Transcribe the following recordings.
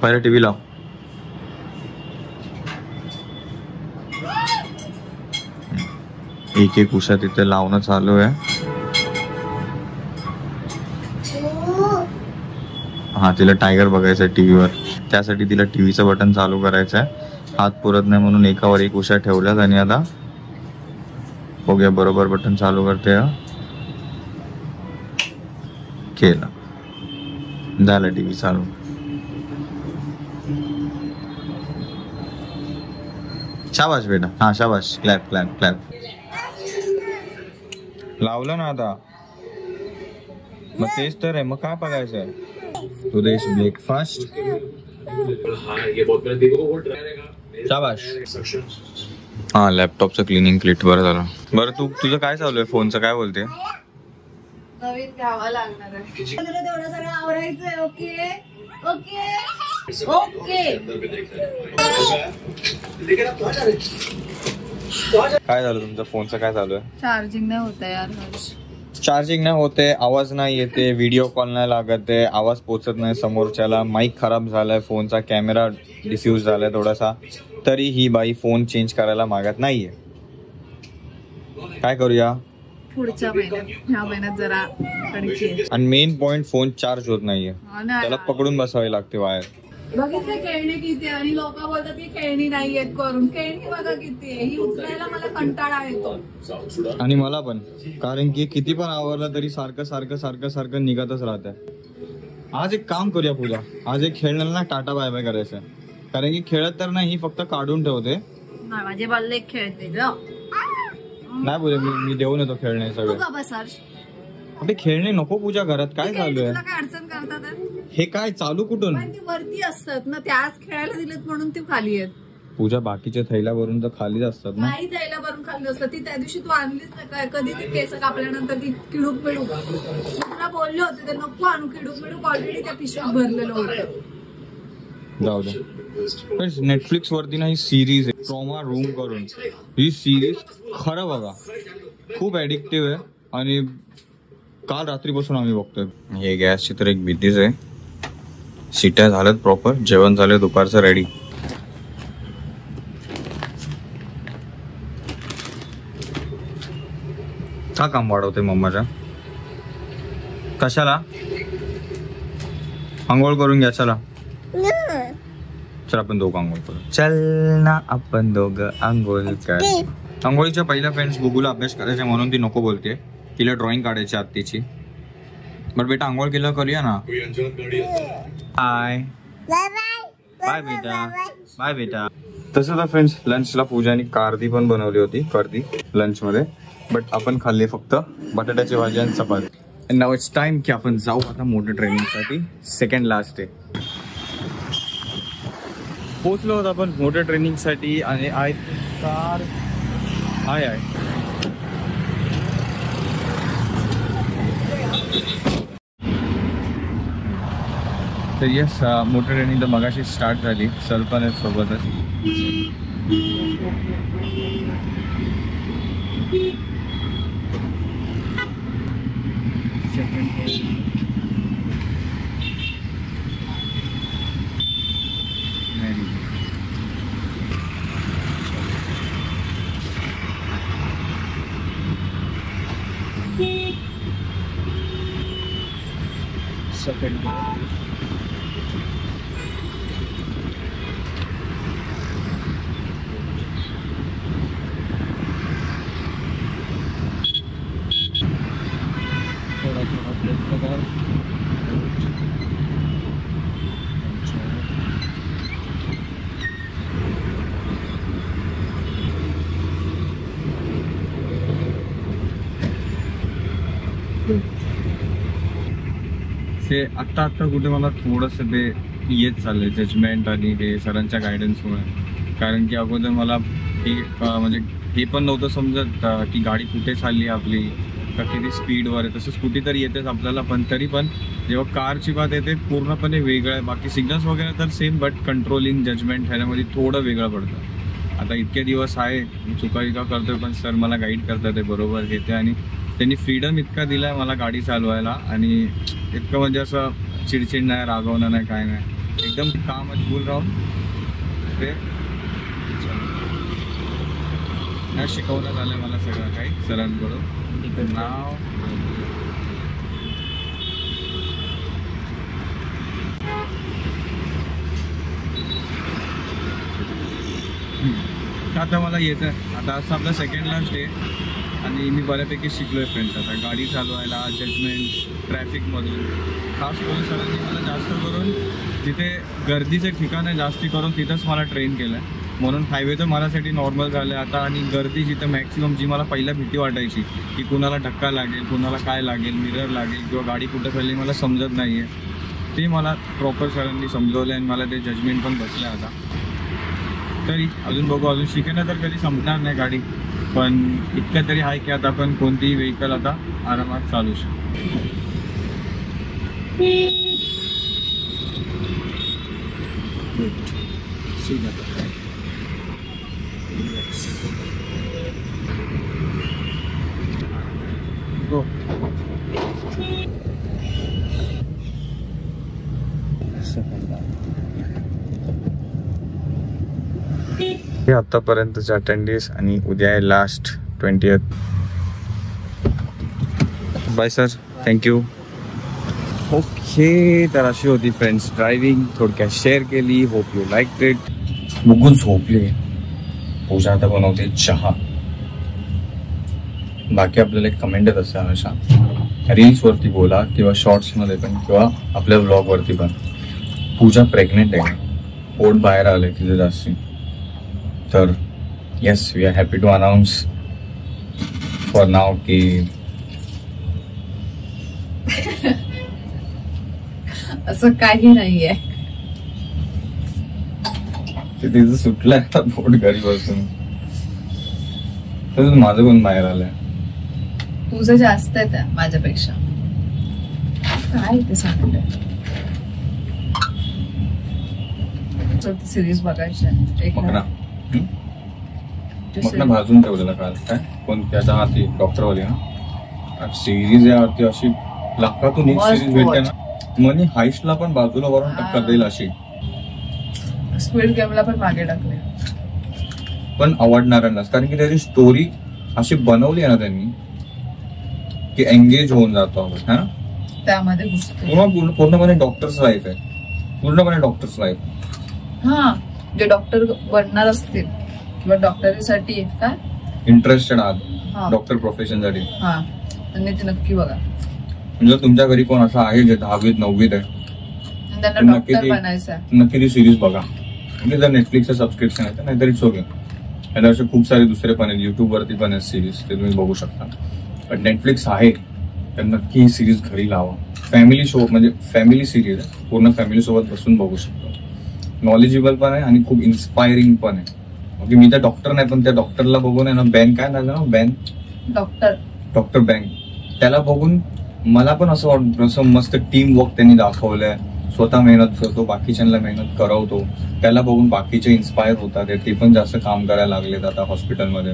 पहिले टीव्ही लाव. एक एक उषा तिथे लावणं चालू आहे. हा, तिला टायगर बघायचं आहे टीव्हीवर, त्यासाठी तिला टीव्हीचं बटन चालू करायचं आहे. हात पुरत नाही म्हणून एकावर एक उषा ठेवल्यात आणि आता बघूया बरोबर बटन चालू करते. केलं, झालं टीव्ही चालू. शाबाश बेटा, हा शाबाश, क्लॅप क्लॅप क्लॅप. लावलं ना आता, मग तेच तर आहे, मग काय बघायचं आहे. Today's breakfast. शाबाश. हा, लॅपटॉपचं क्लिनिंग क्लिट बरं झालं. बरं तुझं काय चालू आहे, फोनचं काय बोलते. नवीन घ्यावं लागणार आहे, तेवढं सगळं आवरायचंय. Okay okay okay. काय झालं तुमच्या फोनचं, काय चालू आहे. चार्जिंग नाही होत यार. चार्जिंग नाही होते, आवाज नाही येते, व्हिडिओ कॉल नाही लागत आहे, आवाज पोचत नाही समोरच्याला, माईक खराब झालाय, फोनचा कॅमेरा डिफ्यूज झालाय थोडासा, तरी ही बाई फोन चेंज करायला मागत नाहीये. काय करूया पुढच्या महिन्यात, ह्या महिन्यात जरा. आणि मेन पॉइंट, फोन चार्ज होत नाहीये, त्याला पकडून बसावे लागते वायर. बघितलं खेळणी किती, आणि लोक बोलतात की खेळणी नाही येत करून. खेळणी बघा किती आहे, ही उचलायला मला कंटाळा येतो. आणि मला पण, कारण की किती पण आवरलं तरी सारखं सारखं सारखं सारखं निघतच राहतंय. आज एक काम करूया पूजा, आज एक खेळण्याला टाटा बाय बाय करायचं, कारण की खेळत तर नाही, फक्त काढून ठेवते. माझे बाल्ले खेळते नाही बोले, मी देऊन येतो खेळणे सगळे. अबे खेळणे नको पूजा, घरात काय चालू आहे. काय अडचण करतात हे, काय चालू कुठून. वरती असतात ना, त्याच खेळायला दिलेत म्हणून ती खाली आहेत. पूजा बाकीच्या थैल्यावरून तर खालीच असतात ना. नाही, थैल्यावरून खाली असतात. ती त्या दिवशी तू आणलीच नाही काय, कधी ती केस कापल्यानंतर ती किडूक पिडूक. तुला बोलले होते ते नको आणू किडूक पिडूक, ऑलरेडी त्या पिशवीत भरलेलं होतं. जाऊ दे. नेटफ्लिक्स वरती ना ही सिरीज आहे, ट्रॉमा रूम करून. ही सिरीज खरं बघा, खूप ऍडिक्टिव्ह आहे आणि काल रात्रीपासून आम्ही बघतोय. हे गॅसची तर एक भीतीच आहे. सीट्या झाल्यात प्रॉपर, जेवण झालं दुपारचं रेडी. का काम वाढवते मम्माच्या, कशाला. आंघोळ करून घ्या, चला. चल आपण दोघं आंघोळ करू. चल ना आपण दोघं आंघोळ कर. आंघोळीच्या पहिल्या फ्रेंड्स गुगूला अभ्यास करायचा म्हणून ती नको बोलते, तिला ड्रॉइंग काढायची आत्तीची. बट बेटा आंघोळ केलं करूया ना. बाय बाय बेटा, बाय बेटा. तसं तर फ्रेंड्स लंचला पूजाने कारदी पण बनवली होती, कर्दी लंच मध्ये. बट आपण खाल्ली फक्त बटाट्याची भाजी आणि चपाती. नाव इट्स टाइम की आपण जाऊ आता मोटर ट्रेनिंग साठी. सेकंड लास्ट डे पोहोचलो होतो आपण मोटर ट्रेनिंग साठी. आणि आय तर येस, मोटर ट्रेनिंग तर मगाशी स्टार्ट झाली, सर पण आहेत सोबतच. सेकंड ते आत्ता कुठे मला थोडंसं ते येत चाललंय जजमेंट आणि हे सरांच्या गायडन्समुळे. कारण की अगोदर मला हे म्हणजे हे पण नव्हतं समजत की गाडी कुठे चालली आपली, का किती स्पीडवर आहे. तसं स्कूटी तर येतेच आपल्याला, पण तरी पण जेव्हा कारची बात येते पूर्णपणे वेगळं आहे. बाकी सिग्नल्स वगैरे तर सेम, बट कंट्रोलिंग जजमेंट ह्याच्यामध्ये थोडं वेगळं पडतं. आता इतके दिवस आहे चुका करतोय, पण सर मला गाईड करतात ते बरोबर घेते. आणि त्यांनी फ्रीडम इतका दिलाय मला गाडी चालवायला, आणि इतकं म्हणजे असं चिडचिड नाही, रागवणं नाही, काय नाही. एकदम काम कूल राहून ते शिकवण्यात आलं मला सगळं काही सरांकडून. नाव आता मला येतं. आता असं आपला सेकंड लास्ट डे आणि मी बऱ्यापैकी शिकलोय फ्रेंड्स. आता गाडी चालवायला, जजमेंट, ट्रॅफिकमधून खास करून सरांनी मला जास्त करून जिथे गर्दीचे ठिकाण आहे जास्ती करून तिथंच मला ट्रेन केलं आहे. म्हणून हायवे तर माझ्यासाठी नॉर्मल झालं आहे आता. आणि गर्दी जिथं मॅक्सिमम जी मला पहिला भीती वाटायची की कुणाला धक्का लागेल, कुणाला काय लागेल, मिरर लागेल किंवा गाडी कुठं चालली मला समजत नाही आहे, ते मला प्रॉपर सरांनी समजवलं आणि मला ते जजमेंट पण बसलं आता. तरी अजून बघू, अजून शिकणं तर कधी संपणार नाही गाडी, पण इतकं तरी आहे की आता आपण कोणतीही व्हेकल आता आरामात चालू शकतो. हे आतापर्यंतचे अटेंडीज आणि उद्या आहे last 20th. Bye sir, thank you. Okay, तर अशी होती फ्रेंड्स ड्रायव्हिंग, थोडक्यात शेअर केली. Hope you like it. बघून झोपले. पूजा आता बनवते चहा. बाकी आपल्याला एक कमेंट येत असते हमेशा, रील्सवरती बोला किंवा शॉर्ट्समध्ये पण किंवा आपल्या व्लॉगवरती पण, पूजा प्रेग्नेंट आहे, पोट बाहेर आलं आहे तिथे जास्ती. तर yes, we are happy to announce for नाव की असं काही नाहीये. ते तिचं सुटलंय आता पोट घरी बसून. तसंच माझं पण बाहेर आलंय. तुझं जास्त आहे त्या माझ्यापेक्षा. काय ते सांगते सिरीज बघायची मग भाजून ठेवलेला काल काय कोणत्याच्या हाती डॉक्टरवाली ना सिरीज यावरती अशी लाखातून एक सिरीज भेटते ना. मनी हाईस्टला पण बाजूला वरून टक्कर देईल अशी. स्क्विड गेमला पण मागे टाकले, पण आवडणाऱ्यांनाच, कारण की त्याची स्टोरी अशी बनवली आहे ना त्यांनी की एंगेज होऊन जातो आपण है ना त्यामध्ये. पूर्णपणे डॉक्टर्स लाईफ आहे, पूर्णपणे डॉक्टर्स लाईफ. हा, जे डॉक्टर बनणार असतील किंवा डॉक्टरीसाठी काय इंटरेस्टेड आहात डॉक्टर प्रोफेशन साठी, हा त्यांनी ते नक्की बघा. म्हणजे तुमच्या घरी कोण असं आहे जे 10वीत 9वीत आहे त्यांना डॉक्टर बनायचं आहे, नक्की ती सिरीज बघा. म्हणजे जर नेटफ्लिक्सचं सबस्क्रिप्शन आहे नाहीतर इट्स ओके. आणि असे खूप सारे दुसरे पण आहेत, युट्यूब वरती पण आहेत सिरीज, ते तुम्ही बघू शकता. पण नेटफ्लिक्स आहे तर नक्की ही सिरीज घरी लावा. फॅमिली शो म्हणजे फॅमिली सिरीज आहे, पूर्ण फॅमिली सोबत बसून बघू शकतो. नॉलेजेबल पण आहे आणि खूप इन्स्पायरिंग पण आहे. ओके, मी तर डॉक्टर नाही पण त्या डॉक्टरला बघून आहे ना, बॅन काय झालं ना, बॅन डॉक्टर बँक, त्याला बघून मला पण असं वाटतं असं मस्त टीम वर्क त्यांनी दाखवलंय. स्वतः मेहनत करतो, बाकीच्यांना मेहनत करवतो, त्याला बघून बाकीचे इन्स्पायर होतात. ते पण जास्त काम करायला लागलेत आता हॉस्पिटलमध्ये.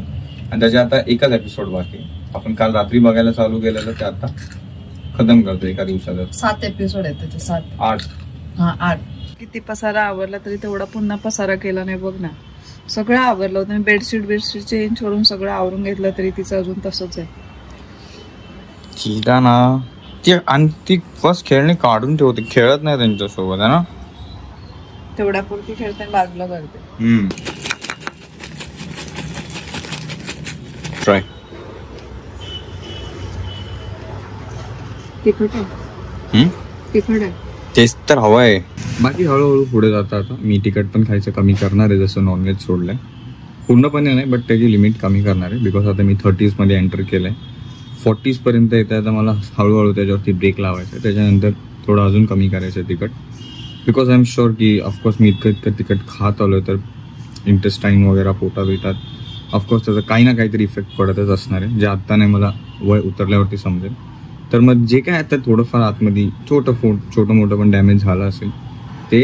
आणि त्याच्या आता एकच एपिसोड बाकी. आपण काल रात्री बघायला चालू केलेलं, ते आता खतम करतो एका दिवसात. 7 एपिसोड आहेत त्याचे. 8 किती पसारा आवरला तरी तेवढा पुन्हा पसारा केला नाही बघ ना. सगळं आवरलं होतं, बेडशीट चेंज करून सगळं आवरून घेतलं तरी तिचं अजून तसंच आहे. चिदा ना ती, आणि ती फर्स्ट खेळणी काढून ठेवते, खेळत नाही त्यांच्यासोबत आहे ना, तेवढ्या पुरती खेळते बाजूला करते. ट्राय तिखट आहे तेच तर हवं आहे. बाकी हळूहळू पुढे जातं. आता मी तिखट पण खायचं कमी करणार आहे, जसं नॉनव्हेज सोडलंय. पूर्णपणे नाही बट त्याची लिमिट कमी करणार आहे. बिकॉज आता मी 30s मध्ये एंटर केलंय. 40s पर्यंत येते. आता मला हळूहळू त्याच्यावरती ब्रेक लावायचा आहे. त्याच्यानंतर थोडं अजून कमी करायचं आहे तिखट. बिकॉज आय एम शुअर की ऑफकोर्स मी इतकं तिखट खात आलोय तर इंटेस्टाईन वगैरे पोटात येतात. ऑफकोर्स त्याचा काही ना काहीतरी इफेक्ट पडतच असणार आहे, जे आत्ता नाही मला वय उतरल्यावरती समजेल. तर मग जे काय आता थोडंफार आतमध्ये छोटं मोठं पण डॅमेज झालं असेल ते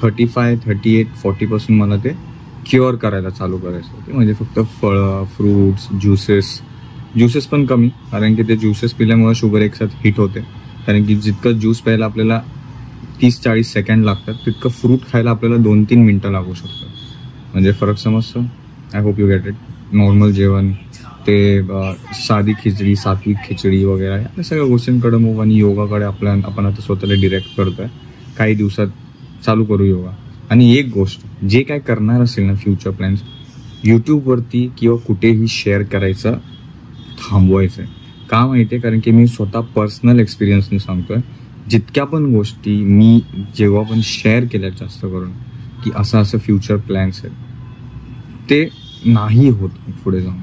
35, 38, 40 पासून मला ते क्युअर करायला चालू करायचं होते. म्हणजे फक्त फळं, फ्रूट्स, ज्युसेस पण कमी, कारण की ते ज्युसेस पिल्यामुळे शुगर एकसाथ हिट होते. कारण की जितकं ज्यूस प्यायला आपल्याला 30-40 सेकंड लागतात तितकं फ्रूट खायला आपल्याला 2-3 मिनटं लागू शकतात. म्हणजे फरक समजतो. I hope you get it. Normal जेवण ते साधी खिचडी, सात्विक खिचडी वगैरे या सगळ्या गोष्टींकडे मूव आणि योगाकडे आपण आता स्वतःला डिरेक्ट करतोय. काही दिवसात चालू करू योगा. आणि एक गोष्ट, जे काय करणार असेल ना फ्युचर प्लॅन्स, यूट्यूबवरती किंवा कुठेही शेअर करायचं थांबवायचं आहे. का माहिती आहे? कारण की मी स्वतः पर्सनल एक्सपिरियन्सने सांगतोय, जितक्या पण गोष्टी मी जेव्हा पण शेअर केल्या जास्त करून की असं फ्युचर प्लॅन्स आहेत, ते नाही होत पुढे जाऊन,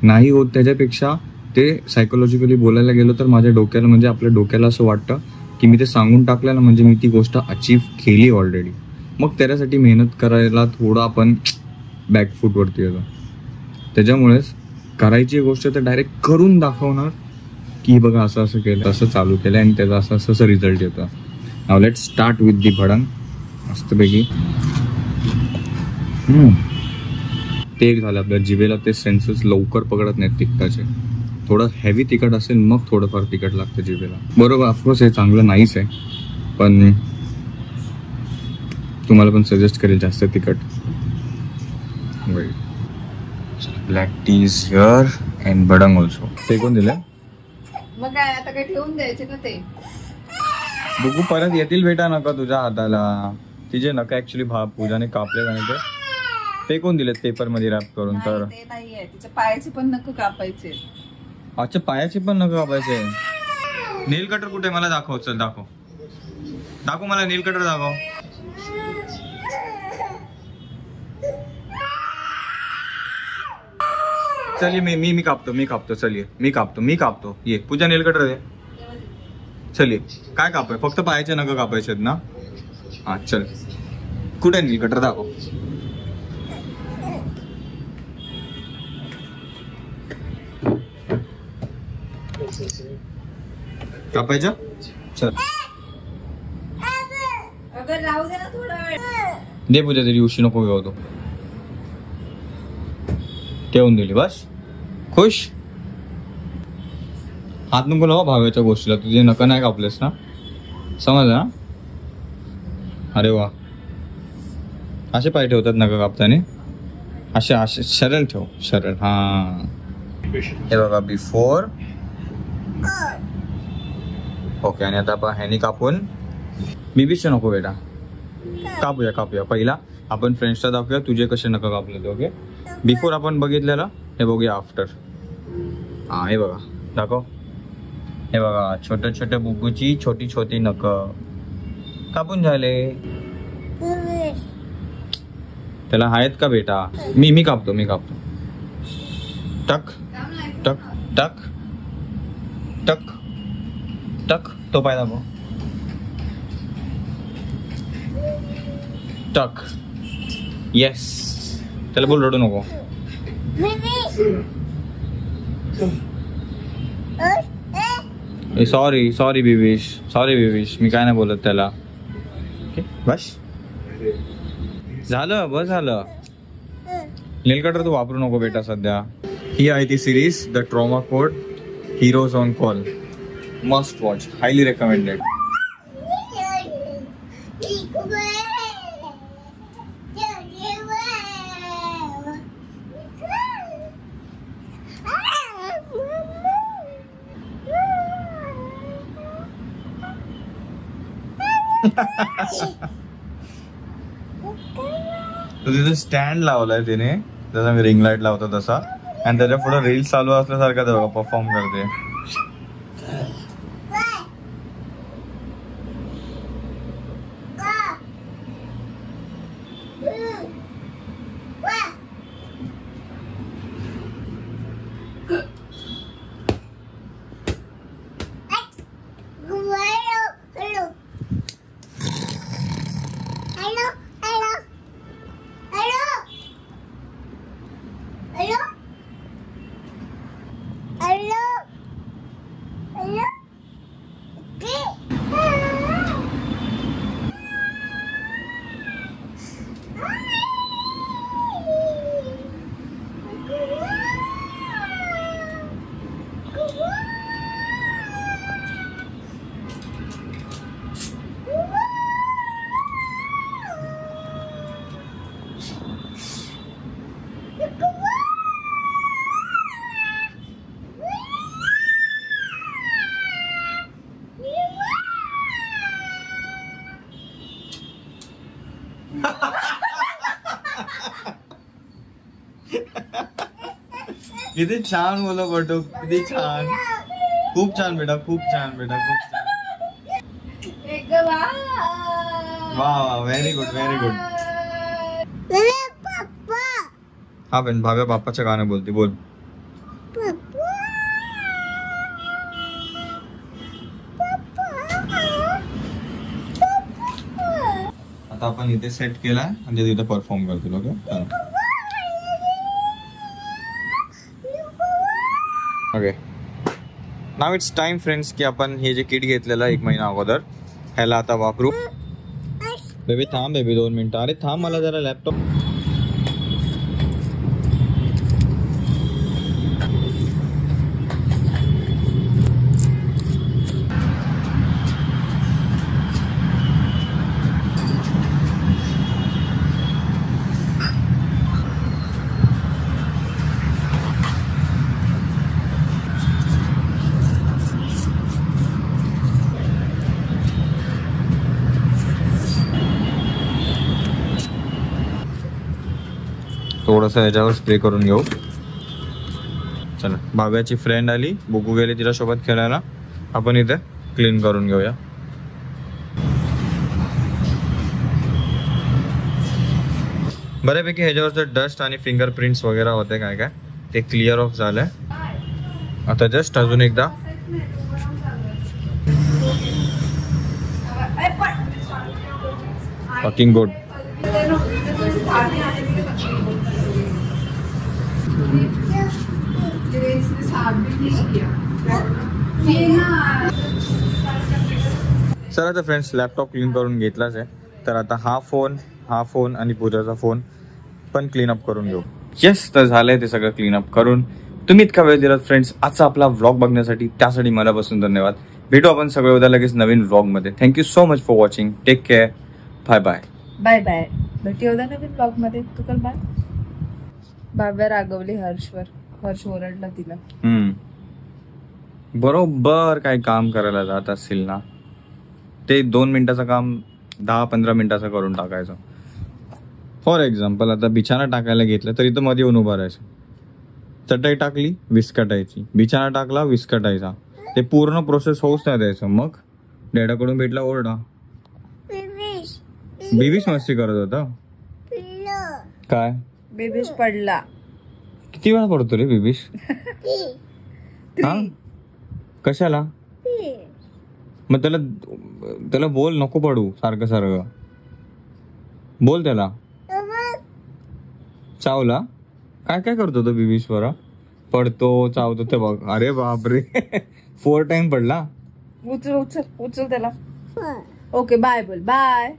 नाही होत. त्याच्यापेक्षा ते सायकोलॉजिकली बोलायला गेलो तर माझ्या डोक्याला, म्हणजे आपल्या डोक्याला असं वाटतं की मी ते सांगून टाकलं ना, म्हणजे मी ती गोष्ट अचीव्ह केली ऑलरेडी. मग त्याच्यासाठी मेहनत करायला थोडं आपण बॅकफूटवरती येतो. त्याच्यामुळेच करायची गोष्ट तर डायरेक्ट करून दाखवणार की बघा असं केलं, असं चालू केलं आणि त्याचा असं रिझल्ट येतो. Now let start with the bhadang. मस्तपैकी ते एक झालं. आपल्या जिभेला ते सेन्सेस लवकर पकडत नाहीत तिखटाचे. थोडं हेवी तिखट असेल मग थोडंफार तिखट लागतं जिभेला. बरोबर, ऑफकोर्स हे चांगलं नाहीच आहे, पण तुम्हाला पण सजेस्ट करेल जास्त तिखट. Black tea is here and bhadang also. ते कोण दिलं? मग काय आता काय ठेवून द्यायचे ना ते? बघू परत येतील बेटा नका तुझ्या हाताला. तिचे नका ऍक्च्युली पूजाने कापले आणि ते कोण दिलेत पेपर मध्ये रॅप करून? तर ते नाहीये, तिच्या पायाचे पण नख कापायचे. अच्छा, पायाचे पण नख कापायचे. नेल कटर कुठे? मला दाखव. चल दाखव मला नेल कटर दाखव. चल मी कापतो. चलिए मी कापतो. ये पूजा नेल कटर दे. चलिए. काय कापाय? फक्त पायाचे नख कापायचे आहेत ना? हा चल. कुठे नेल कटर दाखव. कापायच्या? चल अगं राहू दे ना थोडा वेळ. दे पूजा, तरी उशी नको घेऊ. तो ठेवून दिली बस. खुश? हात नको लावा भाव्याच्या गोष्टीला. तुझे नका नाही कापलेस ना, समजलं ना? अरे वा, असे पाय ठेवतात नका कापताना. असे सरळ ठेव, सरळ. हा हे बघा बिफोर. ओके. आणि आता आपण ह्यानी कापून बीबीचे नको बेटा. कापूया. पहिला आपण फ्रेंड्सला दाखवूया तुझे कसे नका कापले. ओके, बिफोर आपण बघितलेलं, हे बघूया आफ्टर. हा हे बघा, दाखव. हे बघा छोट्या बुब्बूची छोटी नख कापून झाले. त्याला आहेत का बेटा? मी कापतो. टक टक टक टक टक. तो पाय दाखव. टक. येस. त्याला बोल रडू नको. सॉरी बिविश. मी काय नाही बोलत त्याला. बस झालं. नेल कटर तू वापरू नको बेटा सध्या. ही आहे ती series the trauma code heroes on call. Must watch, highly recommended. तो तिथे स्टँड लावलाय तिने, जसा मी रिंग लाईट लावतो तसा, आणि त्याच्या पुढे रील चालू असल्यासारखा ते बघा परफॉर्म करते. किती छान बोलो बटू, किती छान. खूप छान बेटा, खूप छान बेटा, खूप छान. वा वा, व्हेरी गुड, व्हेरी गुड. हा पण भाव्या बाप्पाचं गाणं बोलते, बोल. आता आपण इथे सेट केलाय म्हणजे तिथे परफॉर्म करतील. Okay, okay. Now it's time friends की आपण हे जे किट घेतलेलं 1 महिना अगोदर ह्याला आता वापरू. बेबी थांब, बेबी 2 मिनिटं. अरे थांब, मला जरा लॅपटॉप. थोडंसं याच्यावर स्प्रे करून घेऊ. चला, भाव्याची फ्रेंड आली, बुकू गेली तिला सोबत खेळायला. आपण इथे क्लीन करून घेऊया. बऱ्यापैकी ह्याच्यावरचं डस्ट आणि फिंगरप्रिंट्स वगैरे होते काय काय ते क्लिअर ऑफ झालंय. आता जस्ट अजून एकदा फकिंग गुड. चला तर फ्रेंड्स, लॅपटॉप क्लीन करून घेतलाच आहे. तर आता हा फोन आणि पूजाचा फोन पण क्लीनअप करून घेऊ. येस, तर झालंय ते सगळं क्लीनअप करून. तुम्ही इतका वेळ दिलात फ्रेंड्स आजचा आपला व्लॉग बघण्यासाठी, त्यासाठी मनापासून धन्यवाद. भेटू आपण सगळे उद्या लगेच नवीन व्लॉग मध्ये. Thank you so much for watching. Take care. Bye bye. Bye bye. भेटू उद्या नवीन ब्लॉग मध्ये. तू कर बाय. भाव्या रागवली हर्ष ओरडला तिला. बरोबर काही काम करायला जात असतील ना, ते 2 मिनिटाचं काम 10-15 मिनिटाचं करून टाकायचं. फॉर एक्झाम्पल आता बिछाना टाकायला घेतलं तर इथं मध्ये येऊन उभं राहायचं. चटई टाकली, विस्कटायची. बिछाना टाकला, विस्कटायचा. ते पूर्ण प्रोसेस होऊच नाही द्यायचं. मग डॅडाकडून भेटला ओरडा. बेबीच मस्ती करत होता काय? बेबीश पडला. किती वेळा पडतो रे बेबीश? हा, कशाला? मग त्याला बोल, नको पडू सारखं सारखं. बोल त्याला. चावला? काय काय करतो तो बेबीश्वर? पडतो, चावतो ते बघ. अरे बापरे, 4 टाइम पडला. उचल त्याला. ओके, बाय बोल. बाय.